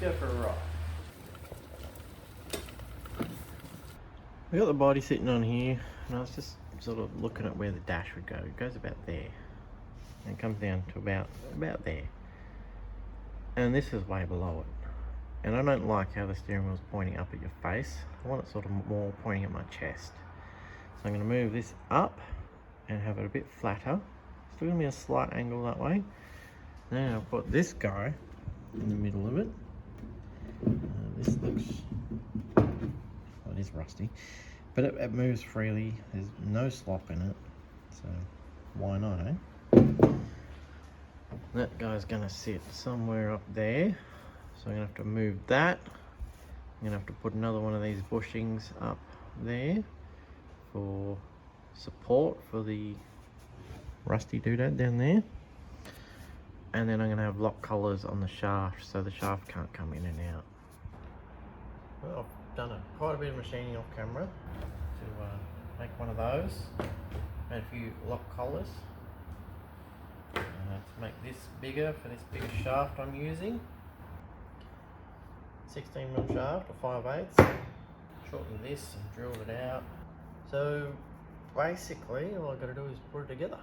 go for a ride. We got the body sitting on here, and I was just sort of looking at where the dash would go. It goes about there, and it comes down to about there. And this is way below it. And I don't like how the steering wheel's pointing up at your face. I want it sort of more pointing at my chest. So I'm going to move this up and have it a bit flatter. Still going to be a slight angle that way. Then I'll put this guy in the middle of it. This looks, well, it is rusty, but it moves freely. There's no slop in it, so why not, eh? That guy's gonna sit somewhere up there, so I'm gonna have to move that. I'm gonna have to put another one of these bushings up there for support for the rusty doodad down there. And then I'm going to have lock collars on the shaft so the shaft can't come in and out. Well, I've done quite a bit of machining off camera to make one of those. Made a few lock collars to make this bigger for this bigger shaft I'm using. 16mm shaft or 5/8. Shortened this and drilled it out. So basically all I've got to do is put it together.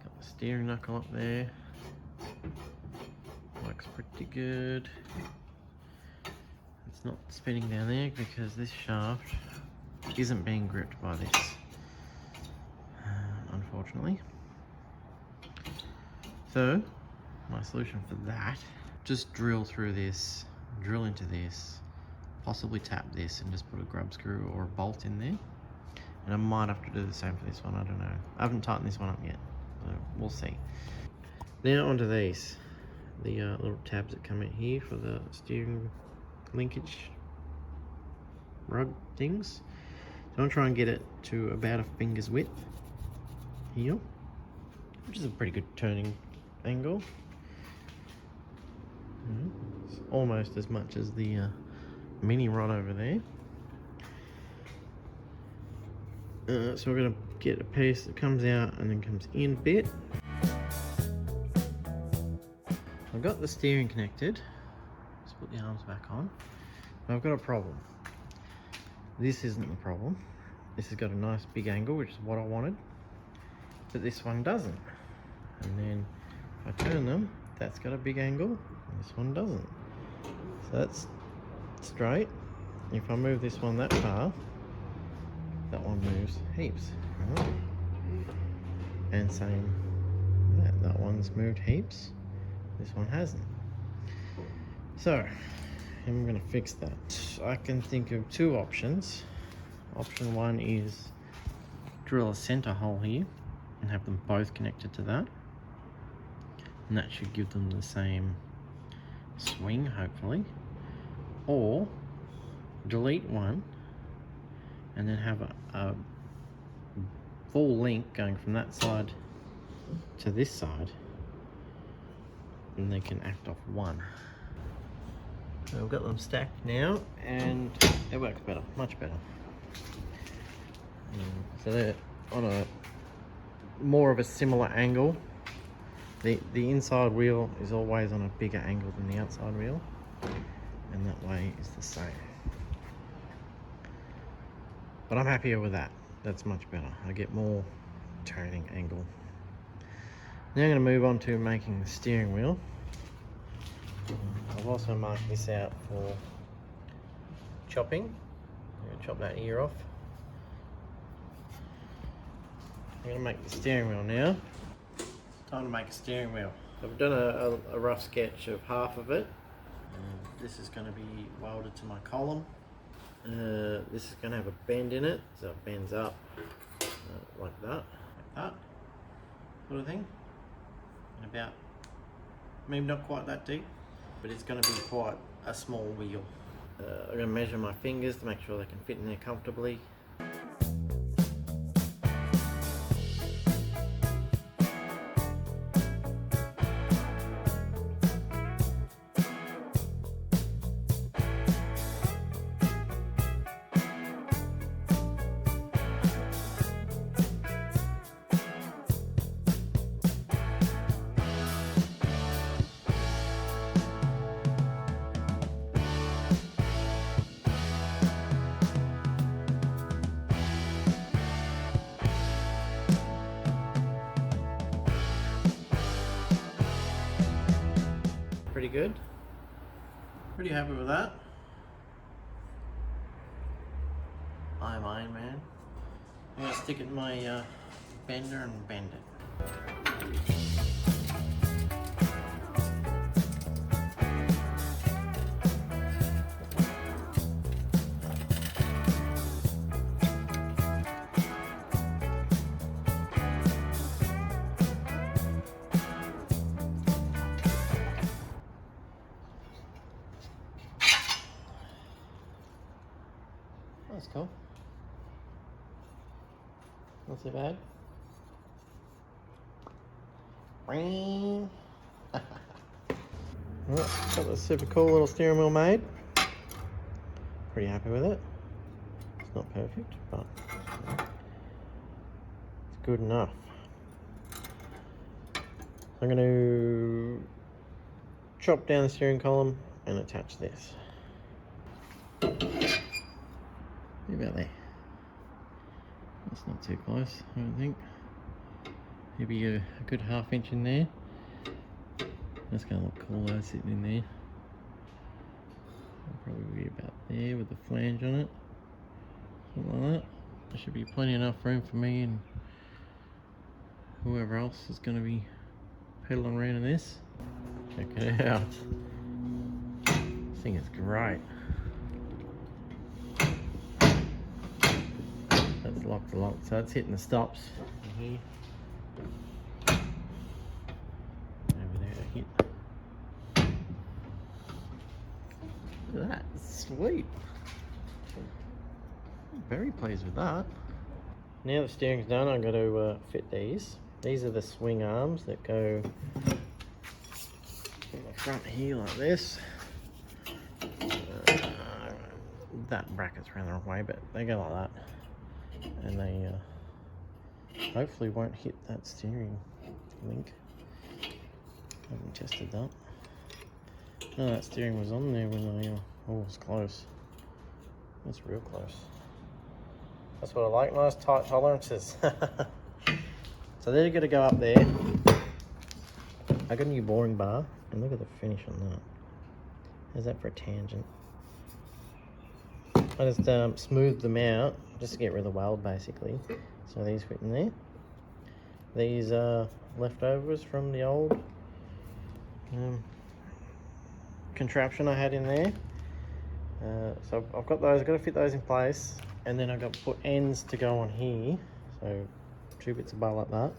Got the steering knuckle up there. Works pretty good. It's not spinning down there because this shaft isn't being gripped by this, unfortunately. So my solution for that, just drill through this, drill into this, possibly tap this and just put a grub screw or a bolt in there. And I might have to do the same for this one, I don't know. I haven't tightened this one up yet, so we'll see. Now onto these, the little tabs that come in here for the steering linkage rug things. So I'm trying to get it to about a finger's width here, which is a pretty good turning angle. It's almost as much as the mini rod over there. So we're going to get a piece that comes out and then comes in a bit. I've got the steering connected. Let's put the arms back on. But I've got a problem. This isn't the problem. This has got a nice big angle, which is what I wanted. But this one doesn't. And then if I turn them, that's got a big angle, and this one doesn't. So that's straight. If I move this one that far, that one moves heaps. Right? And same, that one's moved heaps, this one hasn't. So I'm going to fix that. I can think of two options. Option one is drill a center hole here and have them both connected to that, and that should give them the same swing, hopefully. Or delete one and then have a full link going from that side to this side, and they can act off one. So we've got them stacked now, and it works better, much better. So they're on a more of a similar angle. The inside wheel is always on a bigger angle than the outside wheel, and that way is the same. But I'm happier with that. That's much better. I get more turning angle. Now I'm going to move on to making the steering wheel. I've also marked this out for chopping. I'm going to chop that ear off. I'm going to make the steering wheel now. Time to make a steering wheel. I've done a rough sketch of half of it. This is going to be welded to my column. This is going to have a bend in it, so it bends up like that sort of thing, and about, maybe not quite that deep, but it's going to be quite a small wheel. I'm going to measure my fingers to make sure they can fit in there comfortably. good. Pretty happy with that. I'm Iron Man. I'm gonna stick it in my bender and bend it. That's cool. Not too bad. Well, got this super cool little steering wheel made. Pretty happy with it. It's not perfect, but it's good enough. I'm going to chop down the steering column and attach this. About there. That's not too close, I don't think. Maybe a good ½ inch in there. That's going to look cool though, sitting in there. It'll probably be about there with the flange on it. Something like that. There should be plenty enough room for me and whoever else is going to be pedaling around in this. Check it out. This thing is great. That's locked a lot, so it's hitting the stops in here. Over there to hit. Look at that, sweet. I'm very pleased with that. Now the steering's done, I'm going to fit these. These are the swing arms that go in the front here like this. That bracket's around the wrong way, but they go like that. And they hopefully won't hit that steering link. I haven't tested that. No, that steering was on there when I, oh, it was close. That's real close. That's what I like, nice tight tolerances. So they're going to go up there. I got a new boring bar, and look at the finish on that. How's that for a tangent? I just smoothed them out just to get rid of the weld basically. So these fit in there. These are leftovers from the old contraption I had in there. So I've got those, I've got to fit those in place, and then I've got to put ends to go on here. So 2 bits of bar like that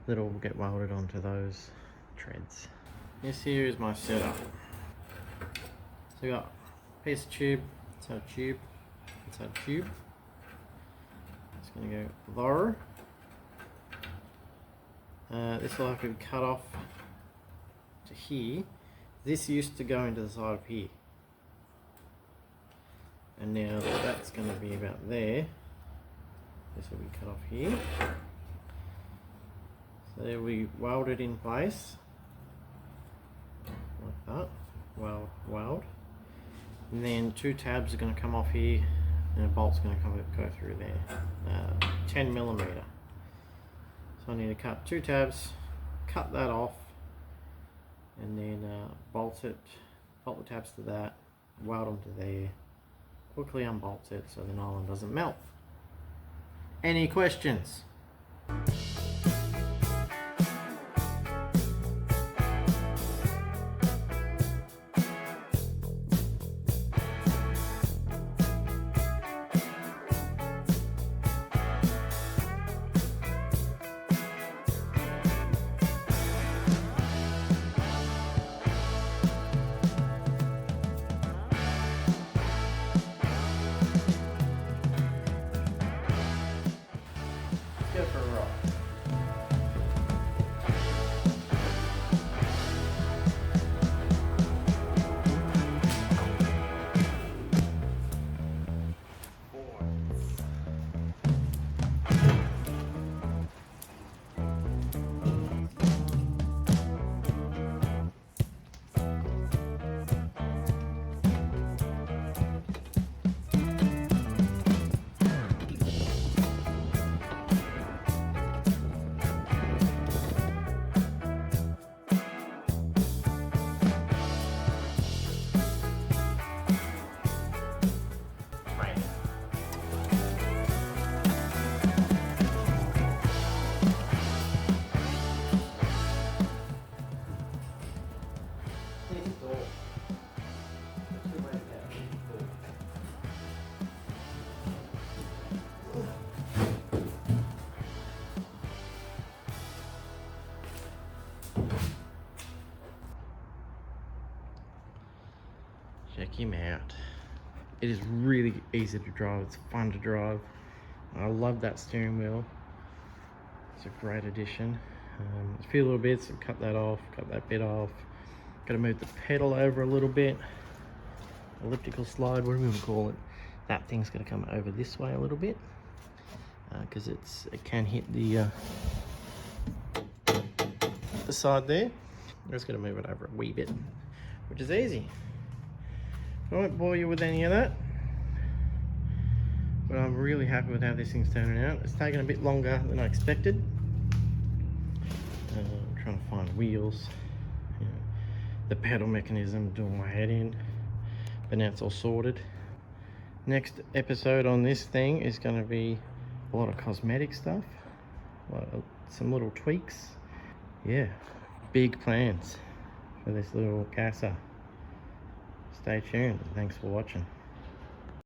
that'll get welded onto those treads. This here is my setup. So we got a piece of tube, inside a tube, inside a tube. It's going to go lower. This will have to be cut off to here. This used to go into the side of here. And now that's going to be about there. This will be cut off here. So there we weld it in place. Like that. Weld. And then 2 tabs are going to come off here, and a bolt's going to go through there. 10mm. So I need to cut 2 tabs, cut that off, and then bolt the tabs to that, weld them to there, quickly unbolt it so the nylon doesn't melt. Any questions? Go for a rock. Check him out. It is really easy to drive. It's fun to drive. I love that steering wheel. It's a great addition. A few little bits, cut that off, cut that bit off. Got to move the pedal over a little bit. Elliptical slide, what do we want to call it? That thing's going to come over this way a little bit because it can hit the side there. I'm just going to move it over a wee bit, which is easy. I won't bore you with any of that, but I'm really happy with how this thing's turning out. It's taken a bit longer than I expected. I'm trying to find wheels, the pedal mechanism, doing my head in, but now it's all sorted. Next episode on this thing is going to be a lot of cosmetic stuff, some little tweaks. Yeah, big plans for this little gasser. Stay tuned. Thanks for watching.